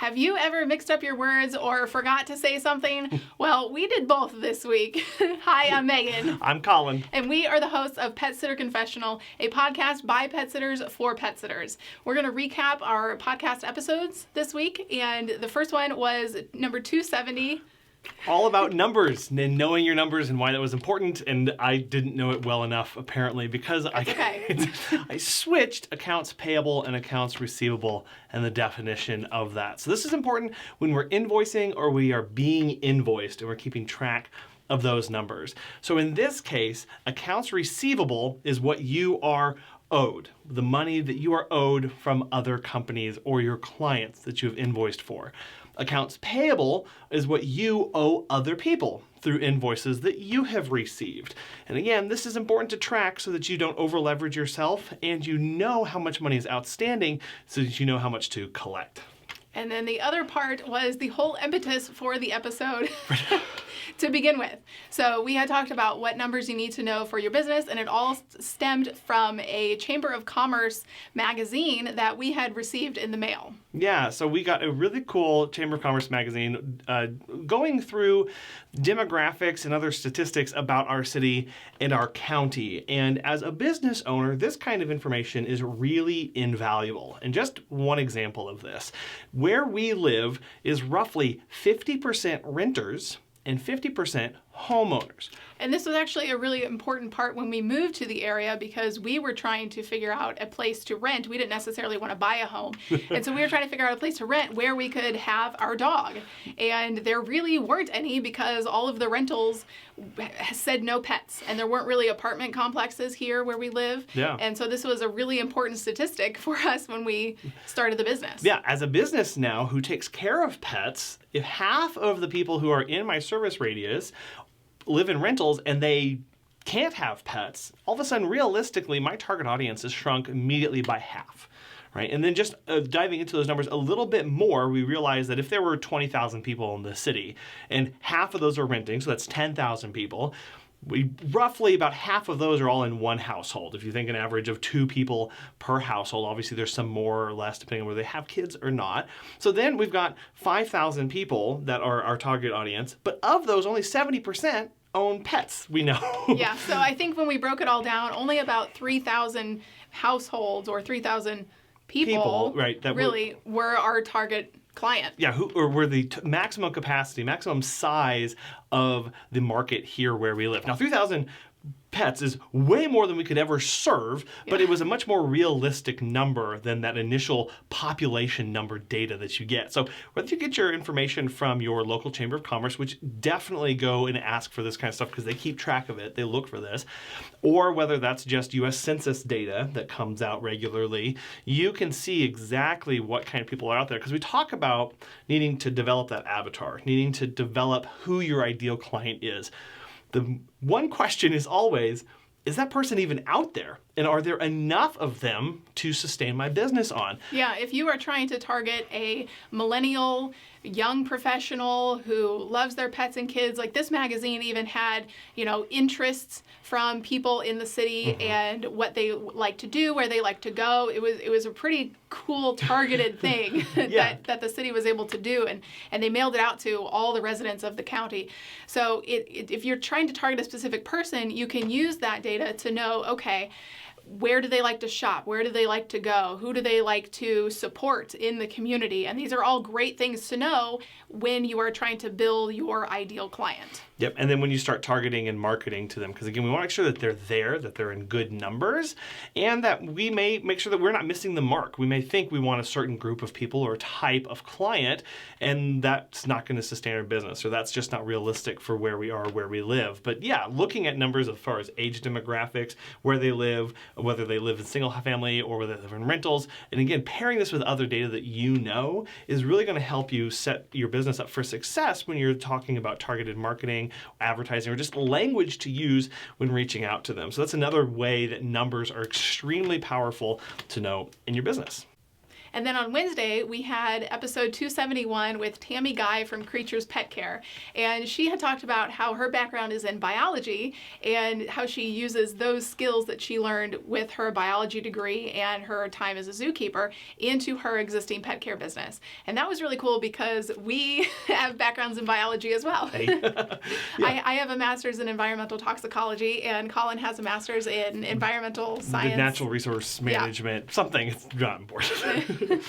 Have you ever mixed up your words or forgot to say something? Well, we did both this week. Hi, I'm Megan. I'm Colin. And we are the hosts of Pet Sitter Confessional, a podcast by pet sitters for pet sitters. We're going to recap our podcast episodes this week, and the first one was number 270. All about numbers and knowing your numbers and why that was important, and I didn't know it well enough apparently because I switched accounts payable and accounts receivable and the definition of that. So this is important when we're invoicing or we are being invoiced and we're keeping track of those numbers. So in this case, accounts receivable is what you are owed, the money that you are owed from other companies or your clients that you have invoiced for. Accounts payable is what you owe other people through invoices that you have received. And again, this is important to track so that you don't over leverage yourself and you know how much money is outstanding so that you know how much to collect. And then the other part was the whole impetus for the episode to begin with. So we had talked about what numbers you need to know for your business, and it all stemmed from a Chamber of Commerce magazine that we had received in the mail. Yeah, so we got a really cool Chamber of Commerce magazine going through demographics and other statistics about our city and our county. And as a business owner, this kind of information is really invaluable. And just one example of this, where we live is roughly 50% renters and 50% homeowners. And this was actually a really important part when we moved to the area because we were trying to figure out a place to rent. We didn't necessarily want to buy a home. And so we were trying to figure out a place to rent where we could have our dog. And there really weren't any because all of the rentals said no pets. And there weren't really apartment complexes here where we live. Yeah. And so this was a really important statistic for us when we started the business. Yeah, as a business now who takes care of pets, if half of the people who are in my service radius live in rentals and they can't have pets, all of a sudden, realistically, my target audience is shrunk immediately by half, right? And then just diving into those numbers a little bit more, we realize that if there were 20,000 people in the city and half of those are renting, so that's 10,000 people, roughly about half of those are all in one household. If you think an average of 2 people per household, obviously there's some more or less depending on whether they have kids or not. So then we've got 5,000 people that are our target audience, but of those, only 70% own pets, we know. Yeah, so I think when we broke it all down, only about 3,000 households or 3,000 people right, that really were our target client. Yeah, or were the maximum capacity, maximum size of the market here where we live. Now, 3,000 pets is way more than we could ever serve, but it was a much more realistic number than that initial population number data that you get. So whether you get your information from your local Chamber of Commerce, which definitely go and ask for this kind of stuff because they keep track of it, they look for this, or whether that's just U.S. Census data that comes out regularly, you can see exactly what kind of people are out there. Because we talk about needing to develop that avatar, needing to develop who your ideal client is. The one question is always, is that person even out there? And are there enough of them to sustain my business on? Yeah, if you are trying to target a millennial, young professional who loves their pets and kids, like this magazine even had, interests from people in the city and what they like to do, where they like to go. It was a pretty cool targeted thing that the city was able to do, and they mailed it out to all the residents of the county. So if you're trying to target a specific person, you can use that data to know, okay, where do they like to shop? Where do they like to go? Who do they like to support in the community? And these are all great things to know when you are trying to build your ideal client. Yep, and then when you start targeting and marketing to them, because again, we want to make sure that they're there, that they're in good numbers, and that we may make sure that we're not missing the mark. We may think we want a certain group of people or type of client, and that's not going to sustain our business, or that's just not realistic for where we are, where we live. But yeah, looking at numbers as far as age demographics, where they live, whether they live in single family or whether they live in rentals, and again, pairing this with other data that you know is really going to help you set your business up for success when you're talking about targeted marketing, advertising, or just language to use when reaching out to them. So that's another way that numbers are extremely powerful to know in your business. And then on Wednesday, we had episode 271 with Tammy Guy from Creatures Pet Care. And she had talked about how her background is in biology and how she uses those skills that she learned with her biology degree and her time as a zookeeper into her existing pet care business. And that was really cool because we have backgrounds in biology as well. Hey. I have a master's in environmental toxicology, and Colin has a master's in environmental science. Natural resource management, something. It's not important.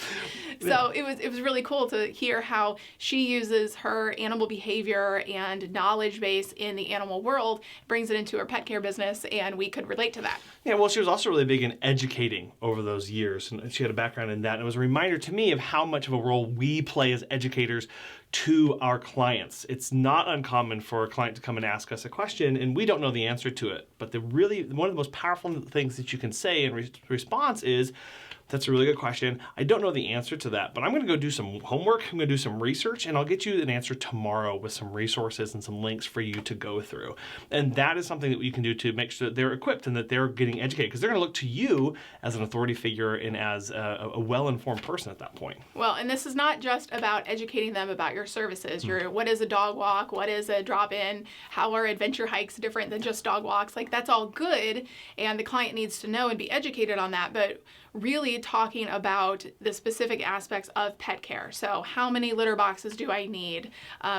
So it was really cool to hear how she uses her animal behavior and knowledge base in the animal world, brings it into her pet care business, and we could relate to that. Yeah, well, she was also really big in educating over those years, and she had a background in that. And it was a reminder to me of how much of a role we play as educators to our clients. It's not uncommon for a client to come and ask us a question, and we don't know the answer to it. But one of the most powerful things that you can say in response is, "That's a really good question. I don't know the answer to that, but I'm going to go do some homework. I'm going to do some research, and I'll get you an answer tomorrow with some resources and some links for you to go through." And that is something that you can do to make sure that they're equipped and that they're getting educated, because they're going to look to you as an authority figure and as a well-informed person at that point. Well, and this is not just about educating them about your services. What is a dog walk? What is a drop-in? How are adventure hikes different than just dog walks? Like, that's all good, and the client needs to know and be educated on that, but really talking about the specific aspects of pet care. So how many litter boxes do I need?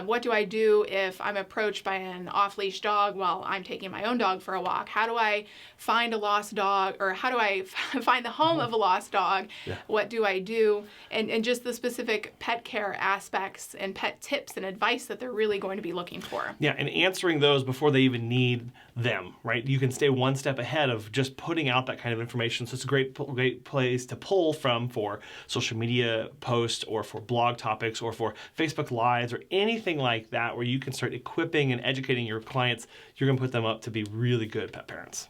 What do I do if I'm approached by an off-leash dog while I'm taking my own dog for a walk? How do I find a lost dog, or how do I find the home of a lost dog? Yeah. What do I do? And just the specific pet care aspects and pet tips and advice that they're really going to be looking for. Yeah, and answering those before they even need them, right? You can stay one step ahead of just putting out that kind of information. So it's a great place to pull from for social media posts or for blog topics or for Facebook Lives or anything like that, where you can start equipping and educating your clients. You're going to put them up to be really good pet parents.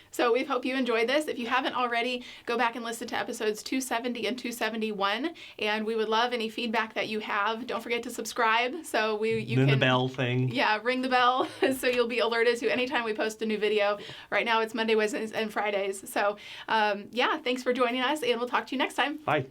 So we hope you enjoyed this. If you haven't already, go back and listen to episodes 270 and 271, and we would love any feedback that you have. Don't forget to subscribe so you can... the bell thing. Yeah, ring the bell so you'll be alerted to anytime we post a new video. Right now it's Monday, Wednesdays, and Fridays. So yeah, thanks for joining us, and we'll talk to you next time. Bye.